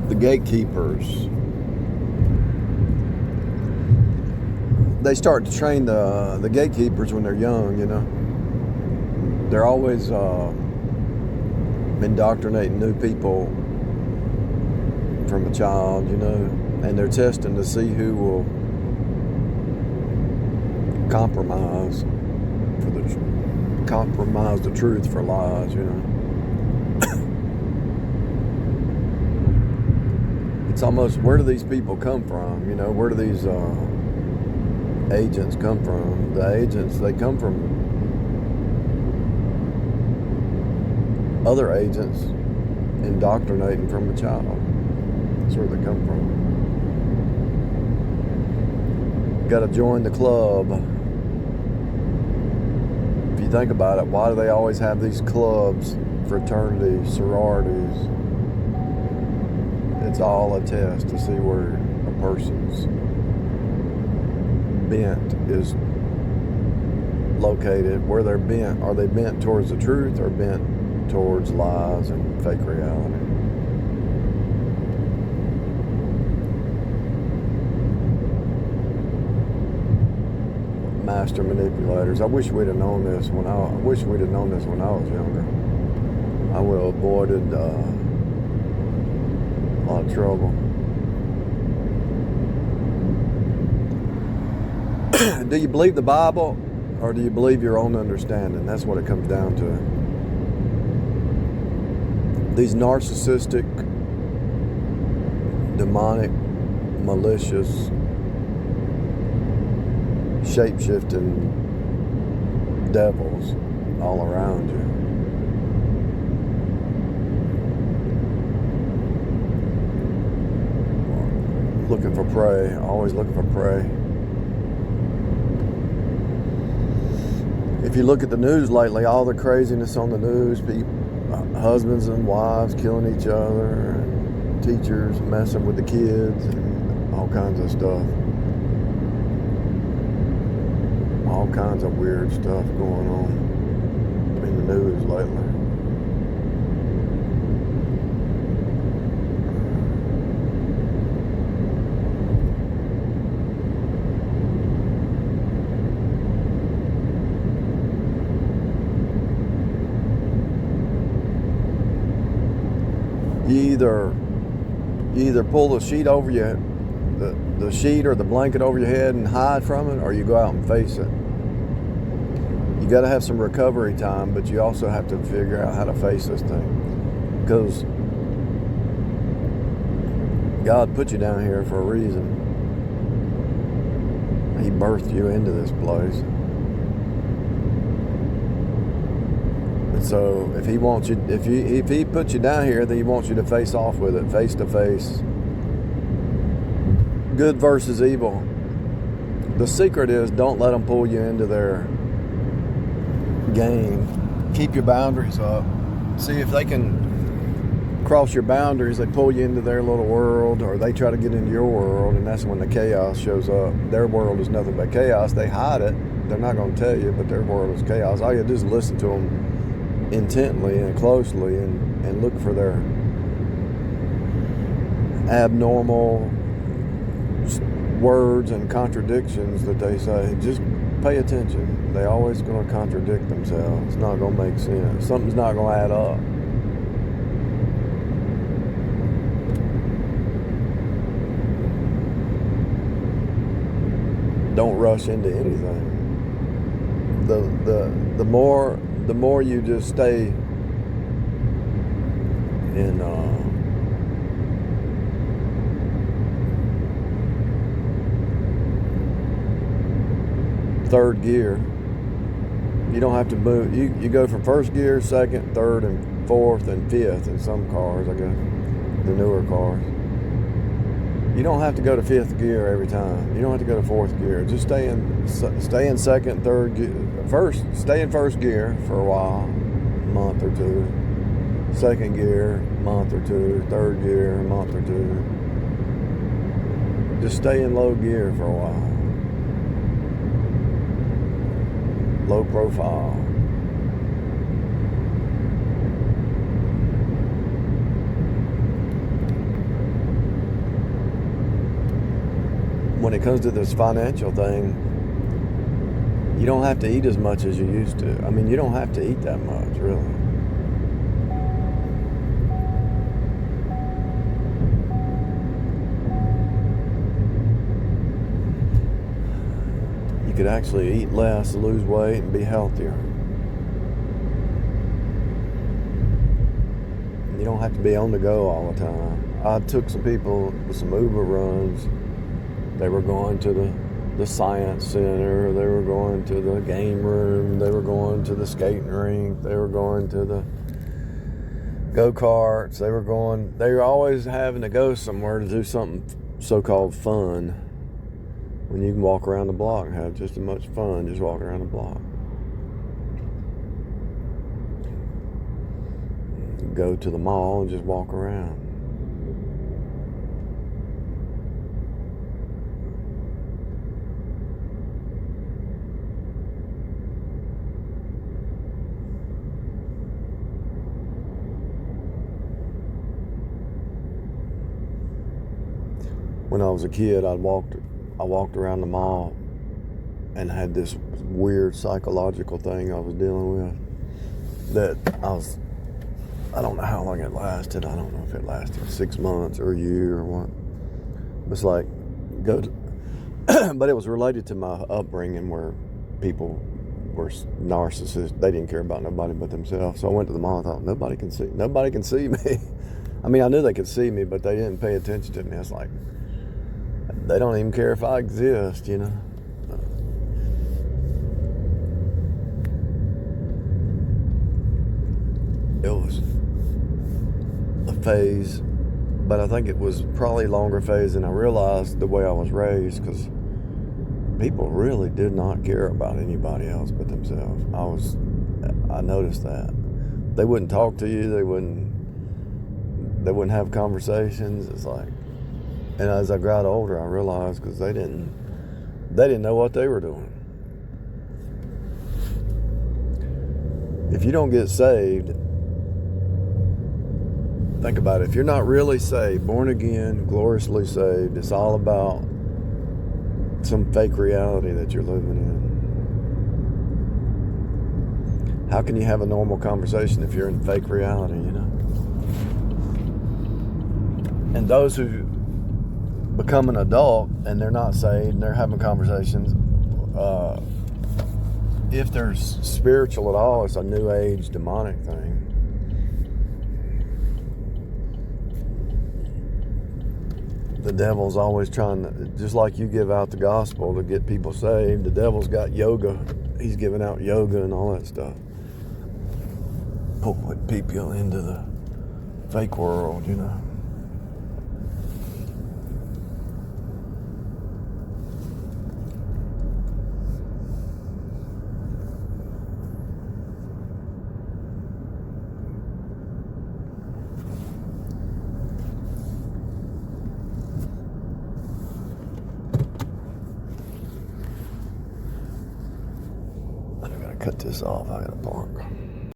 the gatekeepers, they start to train the gatekeepers when they're young, you know. They're always indoctrinating new people from a child, you know, and they're testing to see who will compromise the truth for lies, you know. It's almost, where do these people come from? You know, where do these agents come from? The agents, they come from other agents indoctrinating from a child. That's where they come from. Got to join the club. If you think about it, why do they always have these clubs, fraternities, sororities? It's all a test to see where a person's bent is located, where they're bent. Are they bent towards the truth or bent towards lies and fake reality? Master manipulators. I wish we'd have known this when I was younger. I would have avoided a lot of trouble. Do you believe the Bible or do you believe your own understanding? That's what it comes down to. These narcissistic, demonic, malicious, shape-shifting devils all around you. Looking for prey, always looking for prey. If you look at the news lately, all the craziness on the news, people, husbands and wives killing each other, and teachers messing with the kids, and all kinds of stuff. All kinds of weird stuff going on in the news lately. You either pull the sheet over your the sheet or the blanket over your head and hide from it, or you go out and face it. You got to have some recovery time, but you also have to figure out how to face this thing, because God put you down here for a reason. He birthed you into this place. And so if he wants you, if he put you down here, then he wants you to face off with it, face to face. Good versus evil. The secret is, don't let them pull you into their game. Keep your boundaries up. See if they can cross your boundaries, they pull you into their little world, or they try to get into your world, and that's when the chaos shows up. Their world is nothing but chaos. They hide it. They're not going to tell you, but their world is chaos. All you do is listen to them intently and closely and look for their abnormal words and contradictions that they say. Just pay attention. They're always going to contradict themselves. It's not going to make sense. Something's not going to add up. Don't rush into anything. The more you just stay in third gear, you don't have to move. You go from first gear, second, third, and fourth, and fifth in some cars, I guess, the newer cars. You don't have to go to fifth gear every time. You don't have to go to fourth gear. Just stay in second, third gear. Stay in first gear for a while, a month or two. Second gear, a month or two. Third gear, a month or two. Just stay in low gear for a while. Low profile. when it comes to this financial thing, you don't have to eat as much as you used to. I mean, you don't have to eat that much, really. You could actually eat less, lose weight, and be healthier. You don't have to be on the go all the time. I took some people with some Uber runs. They were going to the science center. They were going to the game room. They were going to the skating rink. They were going to the go-karts. They were always having to go somewhere to do something so-called fun, when you can walk around the block and have just as much fun just walking around the block. Go to the mall and just walk around. When I was a kid, I walked around the mall and had this weird psychological thing I was dealing with, that I don't know how long it lasted. I don't know if it lasted 6 months or a year or what. It's like, but it was related to my upbringing, where people were narcissists. They didn't care about nobody but themselves. So I went to the mall and thought, nobody can see me. I mean, I knew they could see me, but they didn't pay attention to me. It's like, they don't even care if I exist, you know. It was a phase, but I think it was probably a longer phase than I realized, the way I was raised, because people really did not care about anybody else but themselves. I noticed that. They wouldn't talk to you. They wouldn't have conversations. It's like, and as I got older, I realized, because they didn't know what they were doing. If you don't get saved, think about it. If you're not really saved, born again, gloriously saved, it's all about some fake reality that you're living in. How can you have a normal conversation if you're in fake reality, you know? And those who become an adult and they're not saved and they're having conversations, if they're spiritual at all, it's a new age demonic thing. The devil's always trying to, just like you give out the gospel to get people saved, the devil's got yoga. He's giving out yoga and all that stuff. Pulling people into the fake world, you know. Cut this off. I gotta park.